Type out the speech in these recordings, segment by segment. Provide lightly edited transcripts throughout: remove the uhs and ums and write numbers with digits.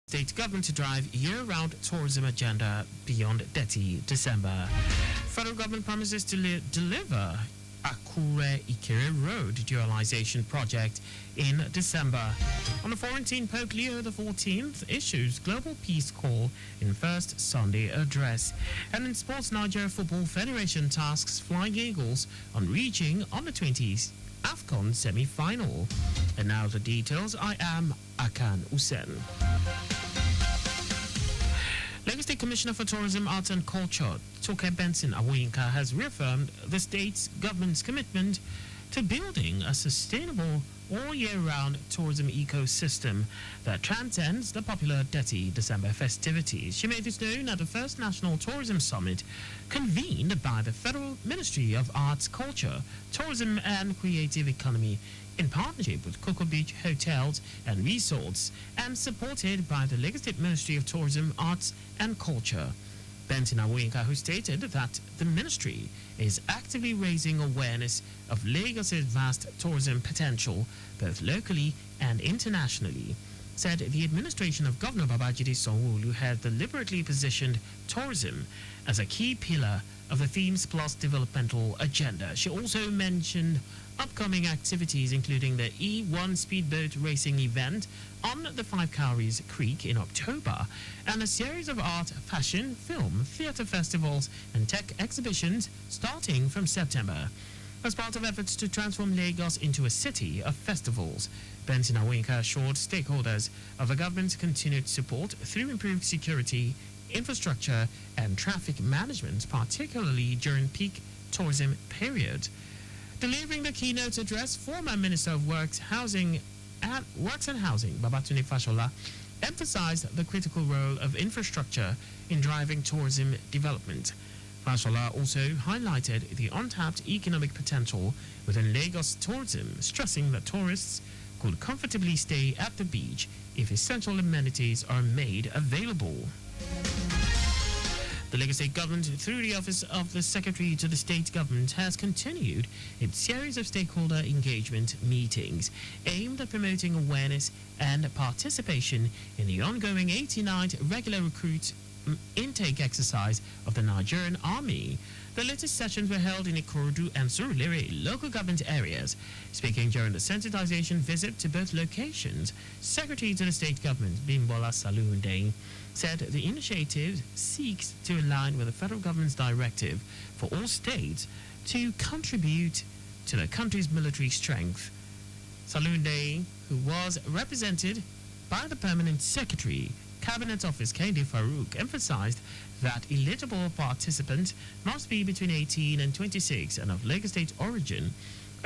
State government to drive year-round tourism agenda beyond dirty December. Federal government promises to deliver Akure Ikere Road dualization project in December. On the 14th, Pope Leo XIV issues global peace call in first Sunday address. And in sports, Nigeria Football Federation tasks Flying Eagles on reaching on the 20s AFCON semi-final. And now the details. I am Akan Usen. Lagos State Commissioner for Tourism, Arts and Culture, Toke Benson Awoyinka, has reaffirmed the state's government's commitment to building a sustainable all-year-round tourism ecosystem that transcends the popular dirty December festivities. She made this known at the first National Tourism Summit convened by the Federal Ministry of Arts, Culture, Tourism and Creative Economy in partnership with Cocoa Beach Hotels and Resorts and supported by the Lagos State Ministry of Tourism, Arts and Culture. Benson Awoyinka, who stated that the ministry is actively raising awareness of Lagos' vast tourism potential, both locally and internationally, said the administration of Governor Babajide Sanwo-Olu had deliberately positioned tourism as a key pillar of the Themes Plus developmental agenda. She also mentioned upcoming activities including the E1 speedboat racing event on the Five Cowries Creek in October and a series of art, fashion, film, theatre festivals and tech exhibitions starting from September. As part of efforts to transform Lagos into a city of festivals, Benson Awoyinka assured stakeholders of the government's continued support through improved security, infrastructure and traffic management, particularly during peak tourism period. Delivering the keynote address, former Minister of Works and Housing, Babatunde Fashola, emphasized the critical role of infrastructure in driving tourism development. Fashola also highlighted the untapped economic potential within Lagos tourism, stressing that tourists could comfortably stay at the beach if essential amenities are made available. The Lagos State Government, through the Office of the Secretary to the State Government, has continued its series of stakeholder engagement meetings aimed at promoting awareness and participation in the ongoing 89th regular recruit intake exercise of the Nigerian Army. The latest sessions were held in Ikorodu and Surulere local government areas. Speaking during the sensitization visit to both locations, Secretary to the State Government, Bimbola Salunde, said the initiative seeks to align with the federal government's directive for all states to contribute to the country's military strength. Salunde, who was represented by the Permanent Secretary, Cabinet Office Kehinde Farouk, emphasized that eligible participants must be between 18 and 26 and of Lagos State origin,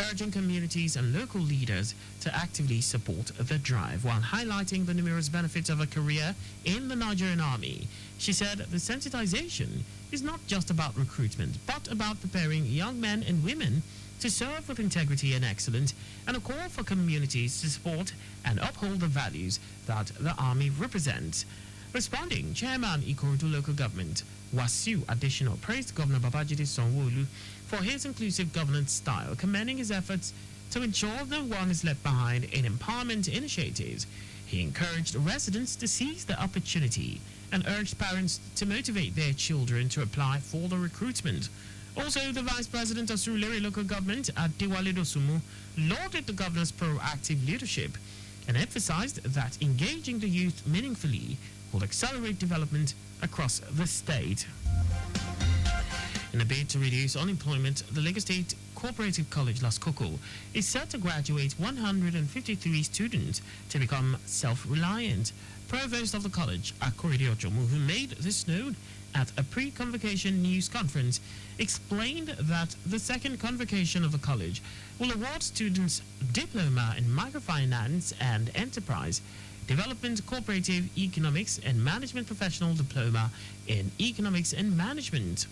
urging communities and local leaders to actively support the drive, while highlighting the numerous benefits of a career in the Nigerian Army. She said the sensitization is not just about recruitment, but about preparing young men and women to serve with integrity and excellence, and a call for communities to support and uphold the values that the Army represents. Responding, Chairman Ikorodu Local Government, Wasiu Additional, praised Governor Babajide Sanwo-Olu for his inclusive governance style, commending his efforts to ensure no one is left behind in empowerment initiatives. He encouraged residents to seize the opportunity and urged parents to motivate their children to apply for the recruitment. Also, the Vice President of Surulere Local Government, Adewale Dosumu, lauded the governor's proactive leadership and emphasized that engaging the youth meaningfully will accelerate development across the state. In a bid to reduce unemployment, the Lagos State Cooperative College Las Coco is set to graduate 153 students to become self-reliant. Provost of the college, Akorede Ojomu, who made this known at a pre-convocation news conference, explained that the second convocation of the college will award students diploma in microfinance and enterprise development, cooperative economics and management, professional diploma in economics and management.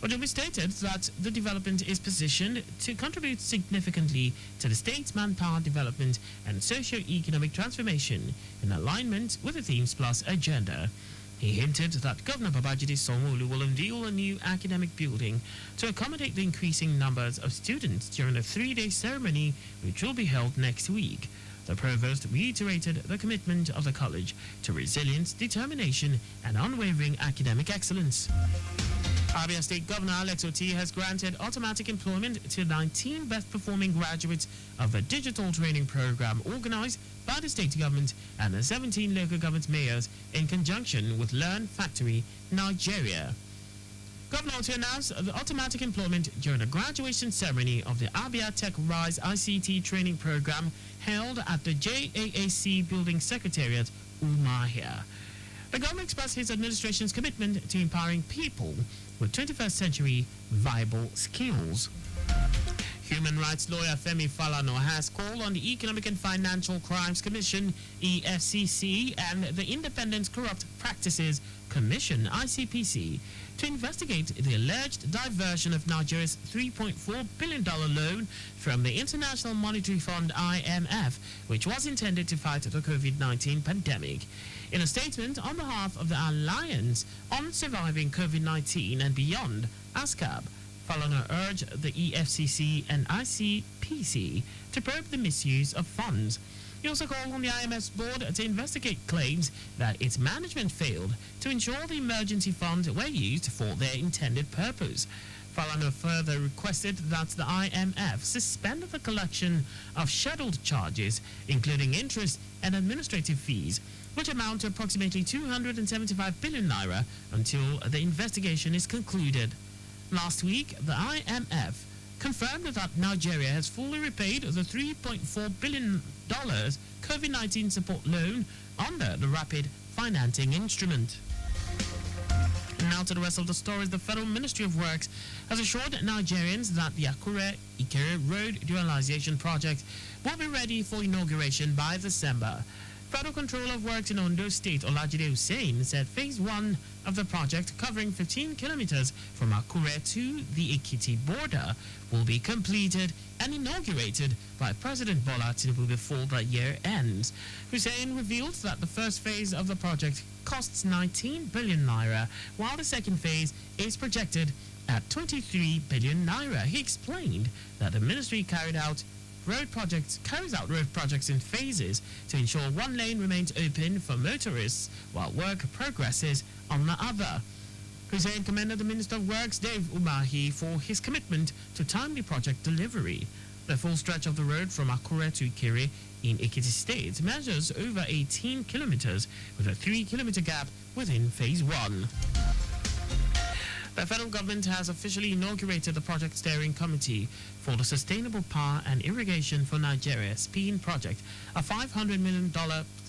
Ojomu stated that the development is positioned to contribute significantly to the state's manpower development and socio-economic transformation in alignment with the Themes Plus agenda. He hinted that Governor Babajide Sanwo-Olu will unveil a new academic building to accommodate the increasing numbers of students during a 3-day ceremony which will be held next week. The provost reiterated the commitment of the college to resilience, determination, and unwavering academic excellence. Abia State Governor Alex Oti has granted automatic employment to 19 best-performing graduates of a digital training program organized by the state government and the 17 local government mayors in conjunction with Learn Factory Nigeria. Governor Oti announced the automatic employment during the graduation ceremony of the Abia Tech Rise ICT training program held at the JAAC Building Secretariat, Umuahia. The governor expressed his administration's commitment to empowering people with 21st century viable skills. Human rights lawyer Femi Falana has called on the Economic and Financial Crimes Commission, EFCC, and the Independent Corrupt Practices Commission, ICPC, to investigate the alleged diversion of Nigeria's $3.4 billion loan from the International Monetary Fund, IMF, which was intended to fight the COVID-19 pandemic. In a statement on behalf of the Alliance on Surviving COVID-19 and Beyond, ASCAB, Falana urged the EFCC and ICPC to probe the misuse of funds. He also called on the IMF's board to investigate claims that its management failed to ensure the emergency funds were used for their intended purpose. Falana further requested that the IMF suspend the collection of scheduled charges, including interest and administrative fees, which amount to approximately 275 billion naira until the investigation is concluded. Last week, the IMF confirmed that Nigeria has fully repaid the $3.4 billion COVID-19 support loan under the Rapid Financing Instrument. Now to the rest of the stories. The Federal Ministry of Works has assured Nigerians that the Akure-Ikere Road Dualization Project will be ready for inauguration by December. Federal Controller of Works in Ondo State, Olajide Hussein, said Phase 1 of the project, covering 15 kilometers from Akure to the Ekiti border, will be completed and inaugurated by President Bola Tinubu before the year ends. Hussein revealed that the first phase of the project costs 19 billion naira, while the second phase is projected at 23 billion naira. He explained that the ministry carries out road projects in phases to ensure one lane remains open for motorists while work progresses on the other. Hussein commended the Minister of Works, Dave Umahi, for his commitment to timely project delivery. The full stretch of the road from Akure to Ikere in Ekiti State measures over 18 kilometers with a 3-kilometer gap within Phase 1. The federal government has officially inaugurated the Project Steering Committee for the Sustainable Power and Irrigation for Nigeria (SPEEN project, a $500 million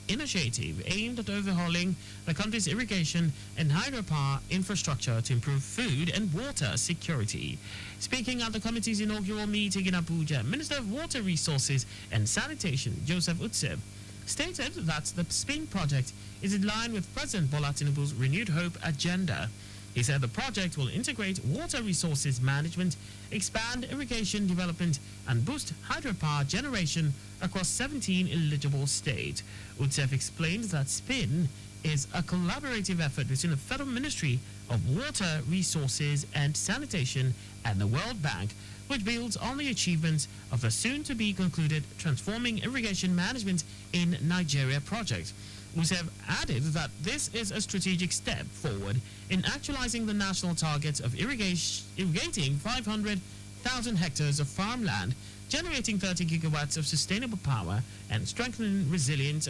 initiative aimed at overhauling the country's irrigation and hydropower infrastructure to improve food and water security. Speaking at the committee's inaugural meeting in Abuja, Minister of Water Resources and Sanitation Joseph Utsev stated that the SPEEN project is in line with President Bola Tinubu's Renewed Hope agenda. He said the project will integrate water resources management, expand irrigation development, and boost hydropower generation across 17 eligible states. Utsef explained that SPIN is a collaborative effort between the Federal Ministry of Water Resources and Sanitation and the World Bank, which builds on the achievements of the soon-to-be-concluded Transforming Irrigation Management in Nigeria project. Utsef added that this is a strategic step forward in actualizing the national target of irrigating 500,000 hectares of farmland, generating 30 gigawatts of sustainable power, and strengthening resilience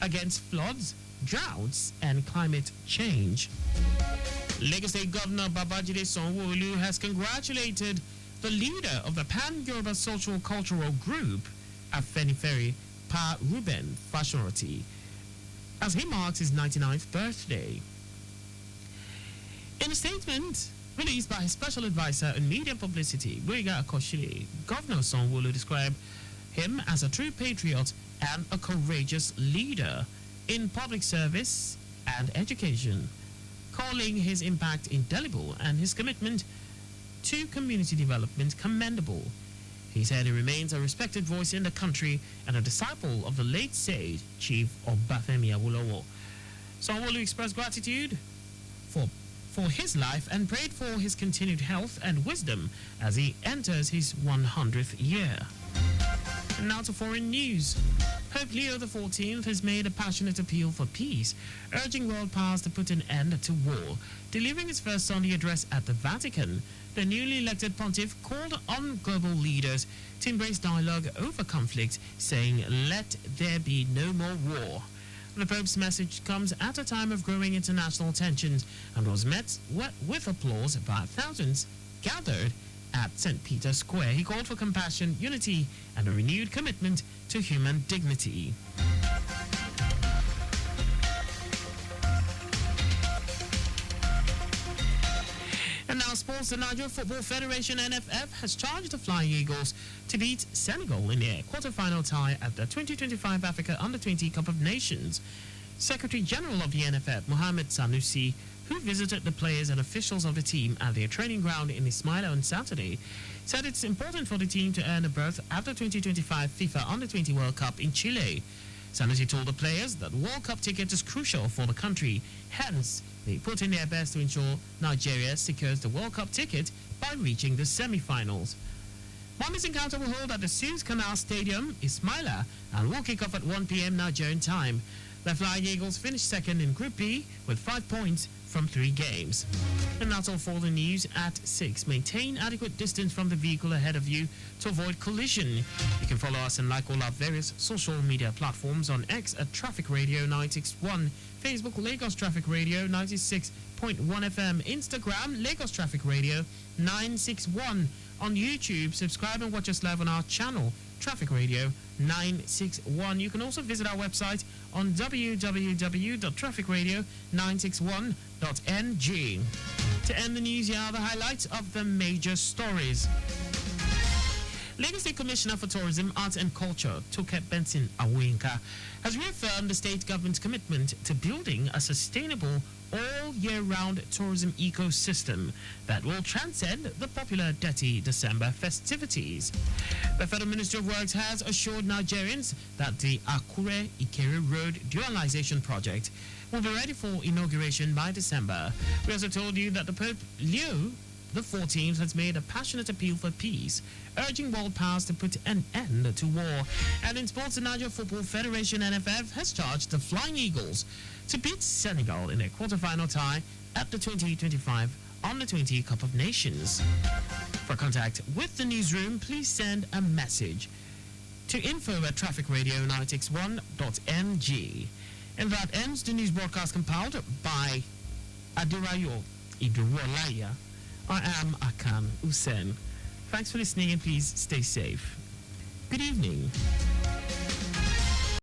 against floods, droughts, and climate change. Lagos State Governor Babajide Sanwo-Olu has congratulated the leader of the Pan-Yoruba Social Cultural Group, Afenifere, Pa Ruben Fashoroti, as he marks his 99th birthday. In a statement released by his special advisor on media publicity, Boyega Akoshile, Governor Sanwo-Olu described him as a true patriot and a courageous leader in public service and education, calling his impact indelible and his commitment to community development commendable. He said he remains a respected voice in the country and a disciple of the late sage Chief Obafemi Awolowo. Sanwo-Olu expressed gratitude for his life and prayed for his continued health and wisdom as he enters his 100th year. And now to foreign news. Pope Leo XIV has made a passionate appeal for peace, urging world powers to put an end to war. Delivering his first Sunday address at the Vatican, the newly elected pontiff called on global leaders to embrace dialogue over conflict, saying, "Let there be no more war." The Pope's message comes at a time of growing international tensions and was met with applause by thousands gathered at St. Peter's Square. He called for compassion, unity, and a renewed commitment to human dignity. And now sports. The Nigeria Football Federation (NFF) has charged the Flying Eagles to beat Senegal in their quarter-final tie at the 2025 Africa Under-20 Cup of Nations. Secretary General of the NFF, Mohamed Sanusi, who visited the players and officials of the team at their training ground in Ismaila on Saturday, said it's important for the team to earn a berth at the 2025 FIFA Under-20 World Cup in Chile. Sanusi told the players that World Cup ticket is crucial for the country. Hence, they put in their best to ensure Nigeria secures the World Cup ticket by reaching the semi-finals. Monday's encounter will hold at the Suez Canal Stadium, Ismaila, and will kick off at 1 p.m. Nigerian time. The Flying Eagles finished second in Group B with 5 points from 3 games. And that's all for the news at 6. Maintain adequate distance from the vehicle ahead of you to avoid collision. You can follow us and like all our various social media platforms on X at Traffic Radio 961, Facebook Lagos Traffic Radio 96.1 FM, Instagram Lagos Traffic Radio 961. On YouTube, subscribe and watch us live on our channel, Traffic Radio 961. You can also visit our website on www.trafficradio961.ng. To end the news, here are the highlights of the major stories. Lagos State Commissioner for Tourism, Arts and Culture, Toke Benson Awenka, has reaffirmed the state government's commitment to building a sustainable all-year-round tourism ecosystem that will transcend the popular Dirty December festivities. The Federal Ministry of Works has assured Nigerians that the Akure-Ikere Road dualization project will be ready for inauguration by December. We also told you that the Pope Leo XIV has made a passionate appeal for peace, urging world powers to put an end to war. And in sports, the Nigeria Football Federation (NFF) has charged the Flying Eagles to beat Senegal in a quarter-final tie at the 2025 Under-20 Cup of Nations. For contact with the newsroom, please send a message to info@trafficradio961.ng. And that ends the news broadcast compiled by Adirayo Iduwolaya. I am Akan Usen. Thanks for listening and please stay safe. Good evening.